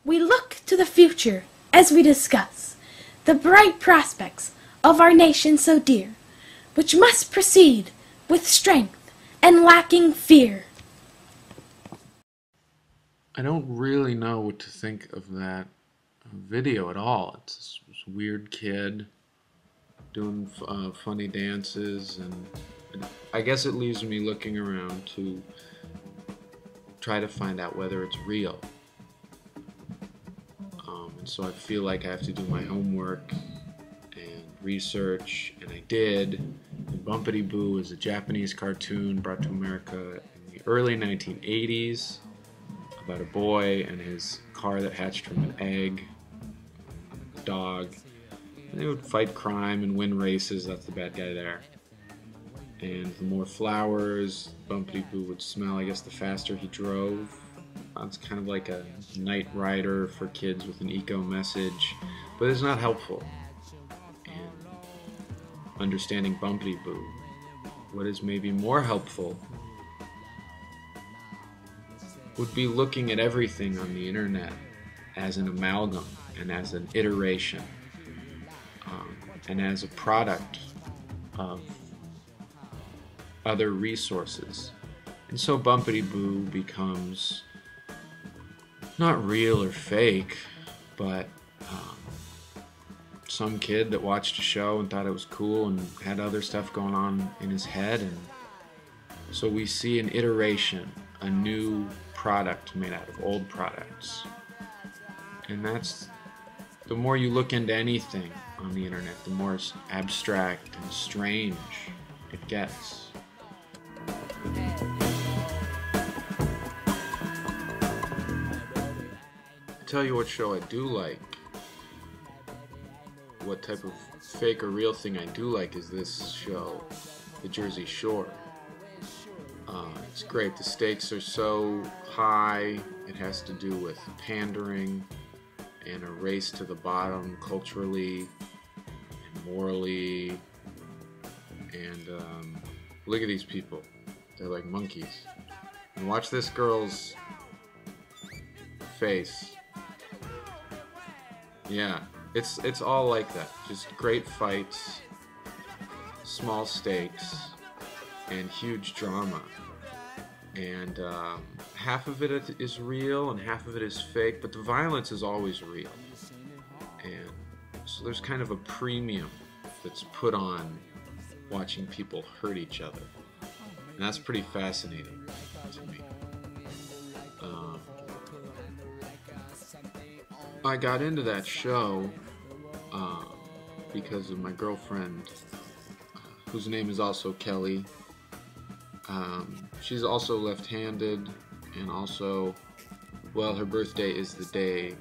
we look to the future as we discuss the bright prospects of our nation so dear, which must proceed with strength and lacking fear. I don't really know what to think of that video at all. It's this weird kid doing funny dances, and I guess it leaves me looking around to try to find out whether it's real. And so I feel like I have to do my homework and research, and I did. And Bumpity Boo is a Japanese cartoon brought to America in the early 1980s about a boy and his car that hatched from an egg, a dog. And they would fight crime and win races. That's the bad guy there. And the more flowers Bumpity Boo would smell, I guess the faster he drove. It's kind of like a Knight Rider for kids with an eco message, but it's not helpful in understanding Bumpity Boo. What is maybe more helpful would be looking at everything on the internet as an amalgam and as an iteration and as a product of other resources. And so Bumpity Boo becomes not real or fake, but some kid that watched a show and thought it was cool and had other stuff going on in his head. And so we see an iteration, a new product made out of old products. And that's, the more you look into anything on the internet, the more abstract and strange it gets. Tell you what show I do like. What type of fake or real thing I do like is this show, The Jersey Shore. It's great. The stakes are so high. It has to do with pandering and a race to the bottom culturally and morally. And look at these people. They're like monkeys. And watch this girl's face. Yeah, it's all like that. Just great fights, small stakes, and huge drama. And half of it is real and half of it is fake, but the violence is always real. And so there's kind of a premium that's put on watching people hurt each other. And that's pretty fascinating to me. I got into that show because of my girlfriend, whose name is also Kelly. She's also left-handed, and also, well, her birthday is the day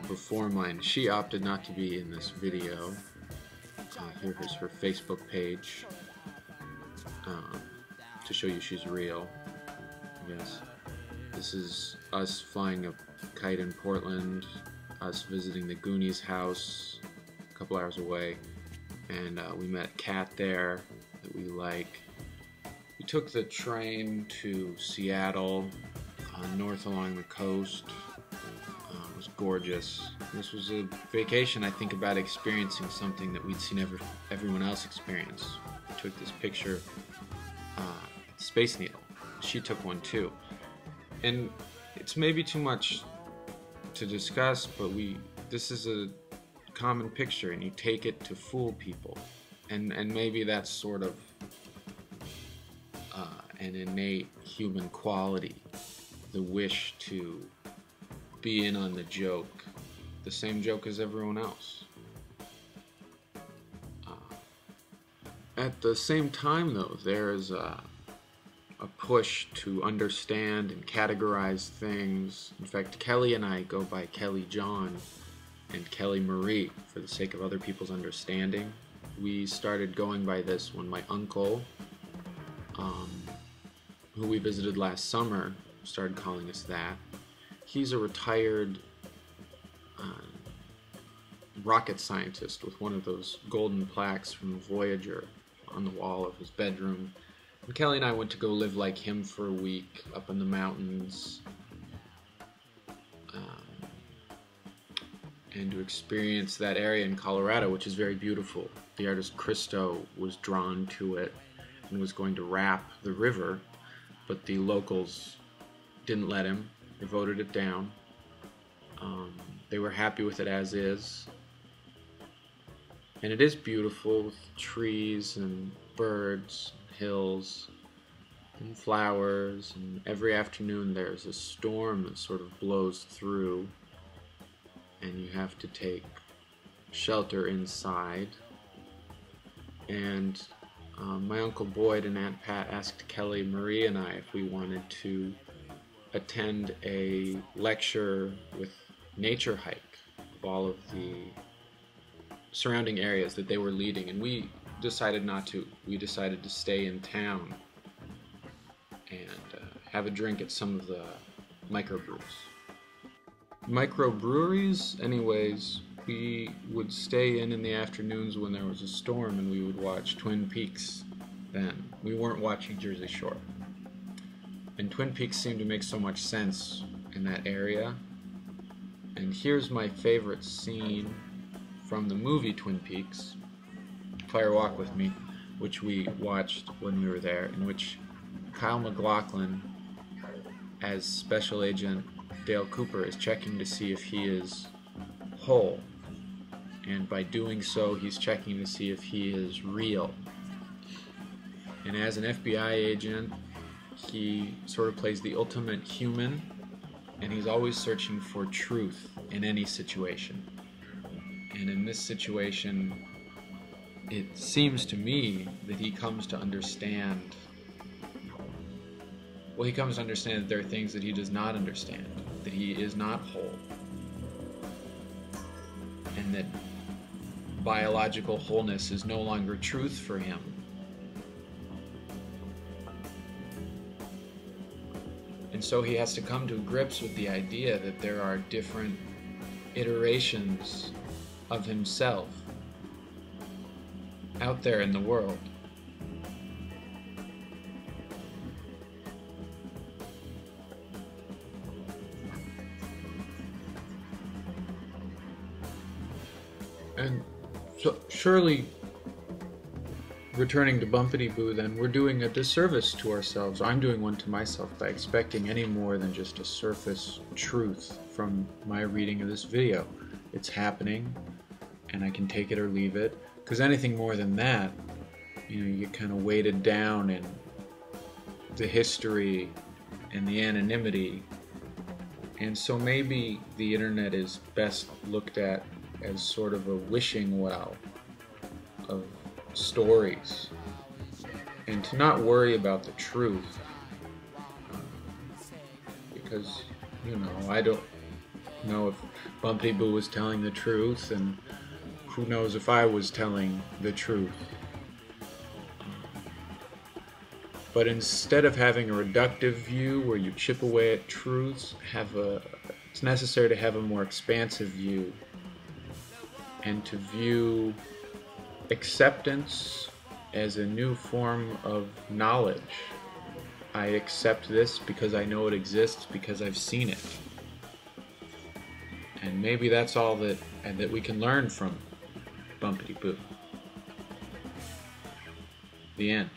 before mine. She opted not to be in this video. Here is her Facebook page to show you she's real. Yes, this is us flying a kite in Portland, us visiting the Goonies house a couple hours away, and we met a cat there that we like. We took the train to Seattle, north along the coast. It was gorgeous. This was a vacation, I think, about experiencing something that we'd seen everyone else experience. We took this picture at the Space Needle. She took one too. And it's maybe too much to discuss, but this is a common picture, and you take it to fool people. And maybe that's sort of an innate human quality, the wish to be in on the joke, the same joke as everyone else. At the same time, though, there is a push to understand and categorize things. In fact, Kelly and I go by Kelly John and Kelly Marie for the sake of other people's understanding. We started going by this when my uncle, who we visited last summer, started calling us that. He's a retired rocket scientist with one of those golden plaques from Voyager on the wall of his bedroom. And Kelly and I went to go live like him for a week up in the mountains. and to experience that area in Colorado, which is very beautiful. The artist Christo was drawn to it and was going to rap the river, but the locals didn't let him. They voted it down. They were happy with it as is. And it is beautiful with trees and birds, and hills, and flowers, and every afternoon there's a storm that sort of blows through, and you have to take shelter inside. And my Uncle Boyd and Aunt Pat asked Kelly, Marie, and I if we wanted to attend a lecture with nature hike of all of the surrounding areas that they were leading, and we decided not to. We decided to stay in town and have a drink at some of the microbrews. Microbreweries, anyways, we would stay in the afternoons when there was a storm, and we would watch Twin Peaks then. We weren't watching Jersey Shore. And Twin Peaks seemed to make so much sense in that area. And here's my favorite scene from the movie Twin Peaks, Fire Walk with Me, which we watched when we were there, in which Kyle MacLachlan, as Special Agent Dale Cooper, is checking to see if he is whole. And by doing so, he's checking to see if he is real. And as an FBI agent, he sort of plays the ultimate human, and he's always searching for truth in any situation. And in this situation, it seems to me that he comes to understand, well, he comes to understand that there are things that he does not understand, that he is not whole, and that biological wholeness is no longer truth for him. And so he has to come to grips with the idea that there are different iterations of himself out there in the world. And so surely, returning to Bumpity Boo, then, we're doing a disservice to ourselves. I'm doing one to myself by expecting any more than just a surface truth from my reading of this video. It's happening, and I can take it or leave it. Because anything more than that, you get kind of weighted down in the history and the anonymity. And so maybe the internet is best looked at as sort of a wishing well of stories, and to not worry about the truth, because, I don't know if Bumpity Boo was telling the truth, and who knows if I was telling the truth. But instead of having a reductive view where you chip away at truths, it's necessary to have a more expansive view, and to view acceptance as a new form of knowledge. I accept this because I know it exists, because I've seen it. And maybe that's all that we can learn from Bumpity Boo. The end.